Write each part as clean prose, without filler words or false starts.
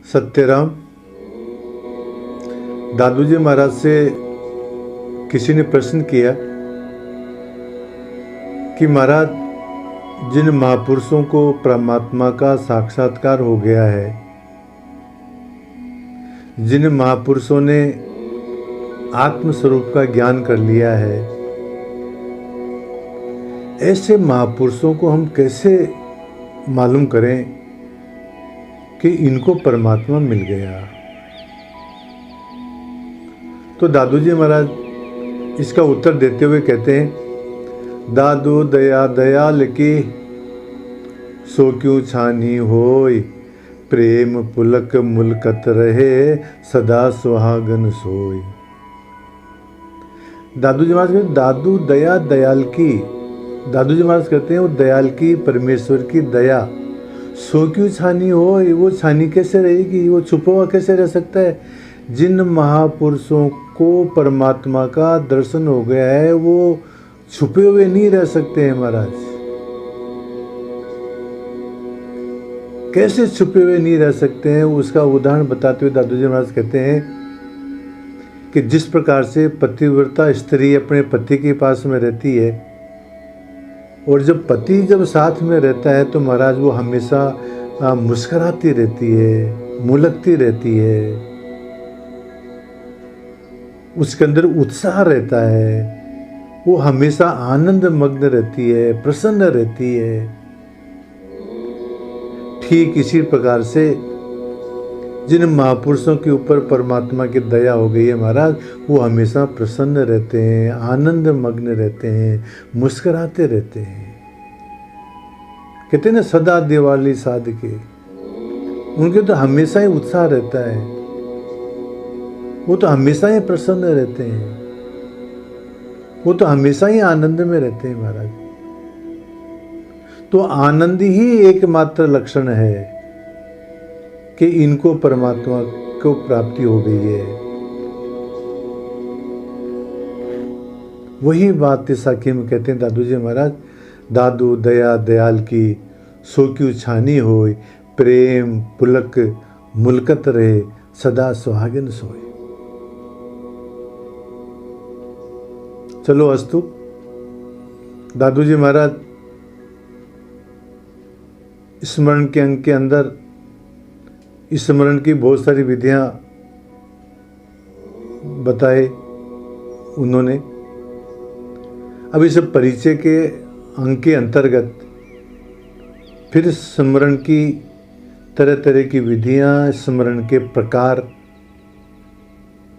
सत्यराम। दादू जी महाराज से किसी ने प्रश्न किया कि महाराज, जिन महापुरुषों को परमात्मा का साक्षात्कार हो गया है, जिन महापुरुषों ने आत्म स्वरूप का ज्ञान कर लिया है, ऐसे महापुरुषों को हम कैसे मालूम करें कि इनको परमात्मा मिल गया। तो दादू जी महाराज इसका उत्तर देते हुए कहते हैं, दादू दया दयाल की सो क्यों छानी होय, प्रेम पुलक मुलकत रहे सदा सुहागन सोय। दादू जी महाराज कहते हैं, दादू दया दयाल की। दादू जी महाराज कहते हैं वो दयाल की, परमेश्वर की दया सो क्यों छानी होय, वो छानी कैसे रहेगी, वो छुपा हुआ कैसे रह सकता है। जिन महापुरुषों को परमात्मा का दर्शन हो गया है वो छुपे हुए नहीं रह सकते हैं महाराज। कैसे छुपे हुए नहीं रह सकते हैं, उसका उदाहरण बताते हुए दादू जी महाराज कहते हैं कि जिस प्रकार से पतिव्रता स्त्री अपने पति के पास में रहती है, और जब पति जब साथ में रहता है तो महाराज वो हमेशा मुस्कुराती रहती है, मुलकती रहती है, उसके अंदर उत्साह रहता है, वो हमेशा आनंद मग्न रहती है, प्रसन्न रहती है। ठीक इसी प्रकार से जिन महापुरुषों के ऊपर परमात्मा की दया हो गई है महाराज, वो हमेशा प्रसन्न रहते हैं, आनंद मग्न रहते हैं, मुस्कुराते रहते हैं। कहते हैं ना, सदा दिवाली साधके, उनके तो हमेशा ही उत्साह रहता है, वो तो हमेशा ही प्रसन्न रहते हैं, वो तो हमेशा ही आनंद में रहते हैं महाराज। तो आनंद ही एकमात्र लक्षण है कि इनको परमात्मा को प्राप्ति हो गई है। वही बात साखी में कहते हैं दादू जी महाराज, दादू दया दयाल की सो क्यों छानी होय, प्रेम पुलक मुलकत रहे सदा सुहागिन सोय। चलो अस्तु। दादू जी महाराज स्मरण के अंग के अंदर स्मरण की बहुत सारी विधियां बताए उन्होंने। अब इस परिचय के अंग के अंतर्गत फिर स्मरण की तरह तरह की विधियां, स्मरण के प्रकार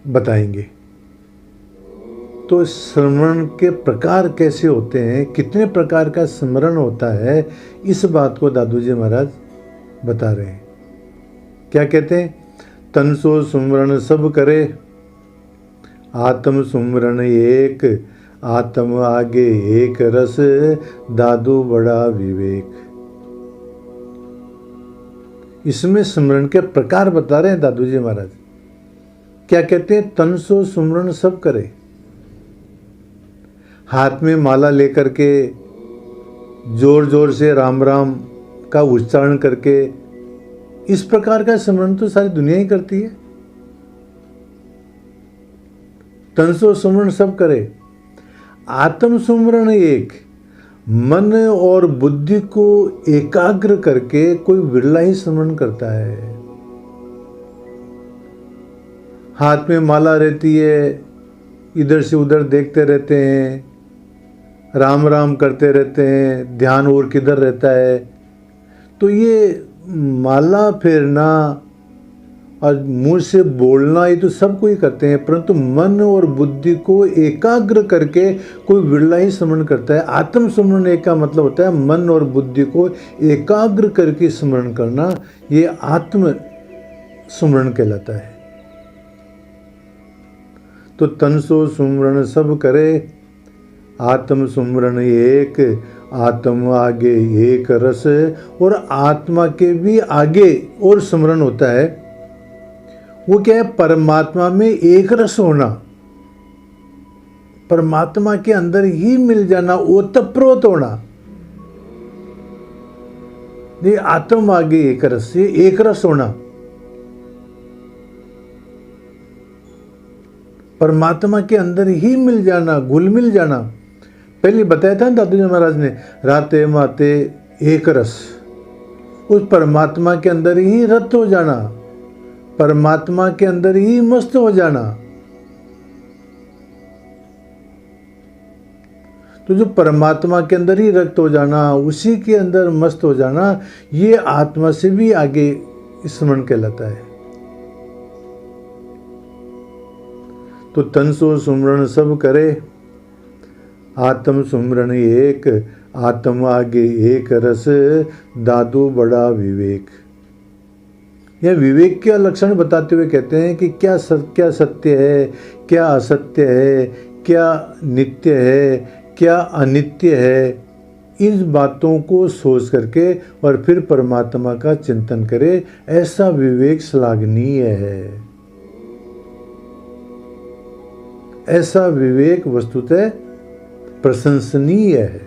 बताएंगे। तो स्मरण के प्रकार कैसे होते हैं, कितने प्रकार का स्मरण होता है, इस बात को दादू जी महाराज बता रहे हैं। क्या कहते हैं, तन सो सुमरण सब करे, आत्म सुमरण एक, आत्म आगे एक रस, दादू बड़ा विवेक। इसमें स्मरण के प्रकार बता रहे हैं दादू जी महाराज। क्या कहते हैं, तन सो सुमरण सब करे। हाथ में माला लेकर के जोर जोर से राम राम का उच्चारण करके, इस प्रकार का स्मरण तो सारी दुनिया ही करती है। तन सो सुमरण सब करे, आत्म सुमरण एक, मन और बुद्धि को एकाग्र करके कोई बिरला ही स्मरण करता है। हाथ में माला रहती है, इधर से उधर देखते रहते हैं, राम राम करते रहते हैं, ध्यान और किधर रहता है। तो ये माला फेरना और मुंह से बोलना ये तो सब कोई करते हैं, परंतु मन और बुद्धि को एकाग्र करके कोई बिरला ही स्मरण करता है। आत्म स्मरण एक का मतलब होता है मन और बुद्धि को एकाग्र करके स्मरण करना, ये आत्म स्मरण कहलाता है। तो तन सो सुमरण सब करे, आत्म सुमरण एक, आत्म आगे एक रस। और आत्मा के भी आगे और स्मरण होता है, वो क्या है, परमात्मा में एक रस होना, परमात्मा के अंदर ही मिल जाना, ओतप्रोत होना। ये आत्म आगे एक रस, ये एक रस होना। परमात्मा के अंदर ही मिल जाना, घुल मिल जाना। पहले बताया था ना दादू जी महाराज ने, राते माते एक रस, उस परमात्मा के अंदर ही रत हो जाना, परमात्मा के अंदर ही मस्त हो जाना। तो जो परमात्मा के अंदर ही रक्त हो जाना, उसी के अंदर मस्त हो जाना, ये आत्मा से भी आगे स्मरण कहलाता है। तो तन सो सुमरण सब करे, आत्म सुमरण एक, आत्म आगे एक रस, दादू बड़ा विवेक। यह विवेक के लक्षण बताते हुए कहते हैं कि क्या सत्य है, क्या असत्य है, क्या नित्य है, क्या अनित्य है, इन बातों को सोच करके और फिर परमात्मा का चिंतन करे, ऐसा विवेक श्लाघनीय है। ऐसा विवेक वस्तुतः प्रशंसनीय है।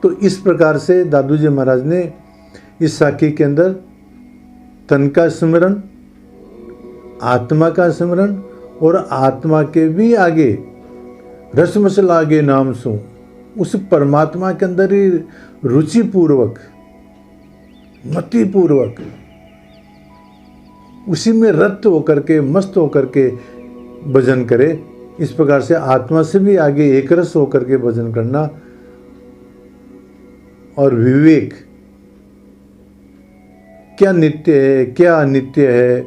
तो इस प्रकार से दादू जी महाराज ने इस साखी के अंदर तन का स्मरण, आत्मा का स्मरण और आत्मा के भी आगे रसमस लागे नाम सो, उस परमात्मा के अंदर ही रुचि पूर्वक, मति पूर्वक, उसी में रत होकर के, मस्त होकर के भजन करे। इस प्रकार से आत्मा से भी आगे एक रस होकर के भजन करना। और विवेक, क्या नित्य है, क्या अनित्य है,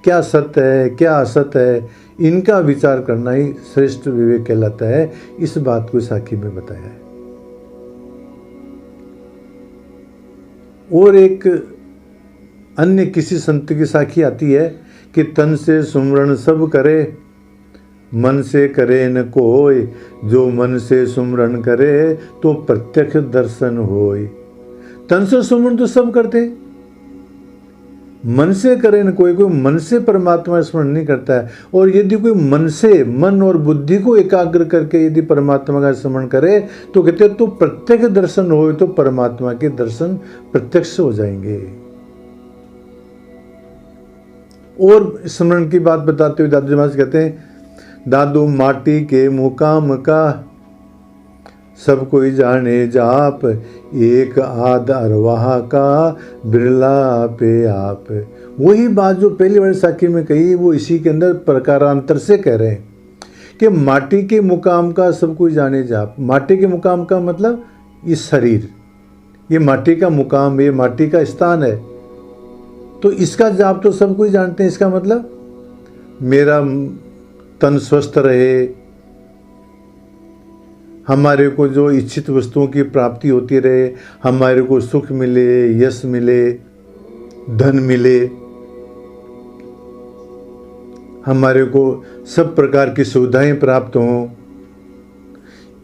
क्या सत्य है, क्या असत्य है, इनका विचार करना ही श्रेष्ठ विवेक कहलाता है। इस बात को साखी में बताया है। और एक अन्य किसी संत की साखी आती है कि तन से सुमरण सब करे, मन से करे न कोय, जो मन से सुमरण करे तो प्रत्यक्ष दर्शन होय। तन से सुमरण तो सब करते, मन से करे न कोई, कोई मन से परमात्मा स्मरण नहीं करता है। और यदि कोई मन से, मन और बुद्धि को एकाग्र करके यदि परमात्मा का स्मरण करे तो कहते तो प्रत्यक्ष दर्शन होए, तो परमात्मा के दर्शन प्रत्यक्ष हो जाएंगे। और स्मरण की बात बताते हुए दादू जी महाराज कहते हैं, दादू माटी के मुकाम का सब कोई जाने जाप, एक आध अरवाह का बिरला पे आप। वही बात जो पहली वाली साखी में कही, वो इसी के अंदर प्रकारांतर से कह रहे हैं कि माटी के मुकाम का सब कोई जाने जाप। माटी के मुकाम का मतलब इस शरीर, ये माटी का मुकाम, ये माटी का स्थान है, तो इसका जाप तो सब कोई जानते हैं। इसका मतलब मेरा तन स्वस्थ रहे, हमारे को जो इच्छित वस्तुओं की प्राप्ति होती रहे, हमारे को सुख मिले, यश मिले, धन मिले, हमारे को सब प्रकार की सुविधाएं प्राप्त हों।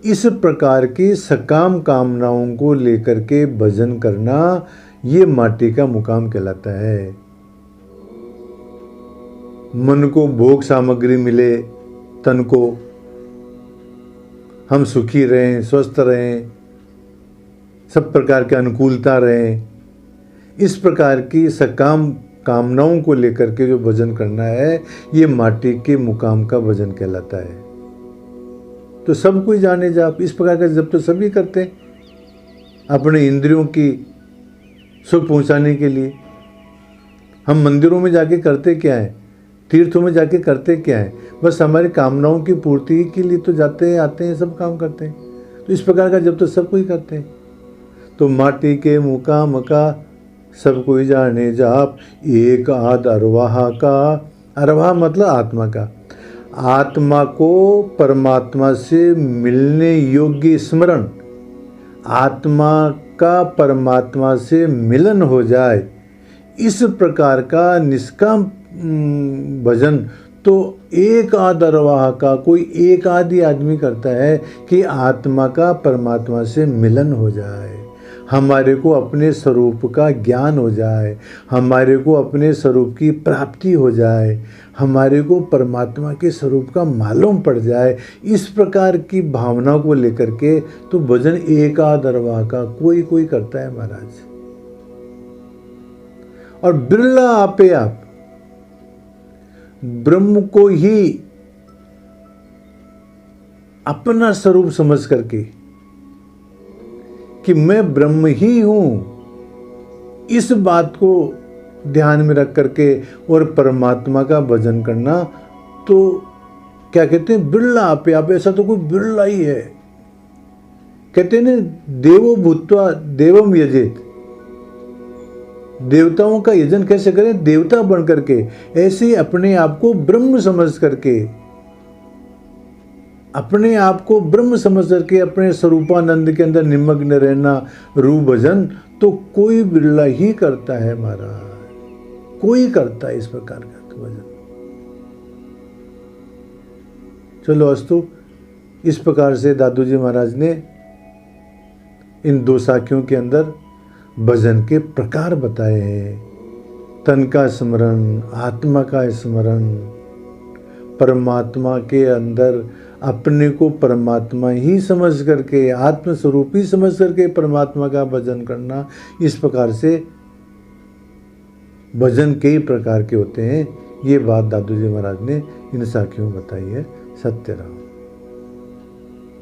इस प्रकार की सकाम कामनाओं को लेकर के भजन करना, ये माटी का मुकाम कहलाता है। मन को भोग सामग्री मिले, तन को हम सुखी रहें, स्वस्थ रहें, सब प्रकार की अनुकूलता रहें, इस प्रकार की सकाम कामनाओं को लेकर के जो भजन करना है, ये माटी के मुकाम का भजन कहलाता है। तो सब कोई जाने जाप, इस प्रकार का जब तो सभी करते हैं अपने इंद्रियों की सुख पहुंचाने के लिए। हम मंदिरों में जाके करते क्या है, तीर्थों में जाके करते क्या है, बस हमारी कामनाओं की पूर्ति के लिए तो जाते हैं, आते हैं, सब काम करते हैं। तो इस प्रकार का जब तो सब कोई करते हैं। तो माटी के मुकाम का सब कोई जाने जाप, एक आध अरवाह का। अरवाह मतलब आत्मा का। आत्मा को परमात्मा से मिलने योग्य स्मरण, आत्मा का परमात्मा से मिलन हो जाए, इस प्रकार का निष्काम भजन तो एक आध अरवाह का, कोई एक आदि आदमी करता है कि आत्मा का परमात्मा से मिलन हो जाए, हमारे को अपने स्वरूप का ज्ञान हो जाए, हमारे को अपने स्वरूप की प्राप्ति हो जाए, हमारे को परमात्मा के स्वरूप का मालूम पड़ जाए। इस प्रकार की भावना को लेकर के तो भजन एक आध अरवाह का कोई कोई करता है महाराज। और बिरला आपे आप, ब्रह्म को ही अपना स्वरूप समझ करके कि मैं ब्रह्म ही हूं, इस बात को ध्यान में रख करके और परमात्मा का भजन करना, तो क्या कहते हैं, बिरला आपे आप, ऐसा तो कोई बिरला ही है। कहते हैं ना, देवो भूत्वा देवम यजेत, देवताओं का यजन कैसे करें, देवता बन करके, ऐसे ही अपने आप को ब्रह्म समझ करके, अपने आप को ब्रह्म समझ करके अपने स्वरूपानंद के अंदर निमग्न रहना, रूप भजन तो कोई बिरला ही करता है महाराज, कोई करता है इस प्रकार का भजन। चलो अस्तु, इस प्रकार से दादू जी महाराज ने इन 2 साखियों के अंदर भजन के प्रकार बताए हैं। तन का स्मरण, आत्मा का स्मरण, परमात्मा के अंदर अपने को परमात्मा ही समझ करके, आत्मस्वरूप ही समझ करके परमात्मा का भजन करना, इस प्रकार से भजन कई प्रकार के होते हैं। ये बात दादू जी महाराज ने इन साखियों में बताई है। सत्य राम।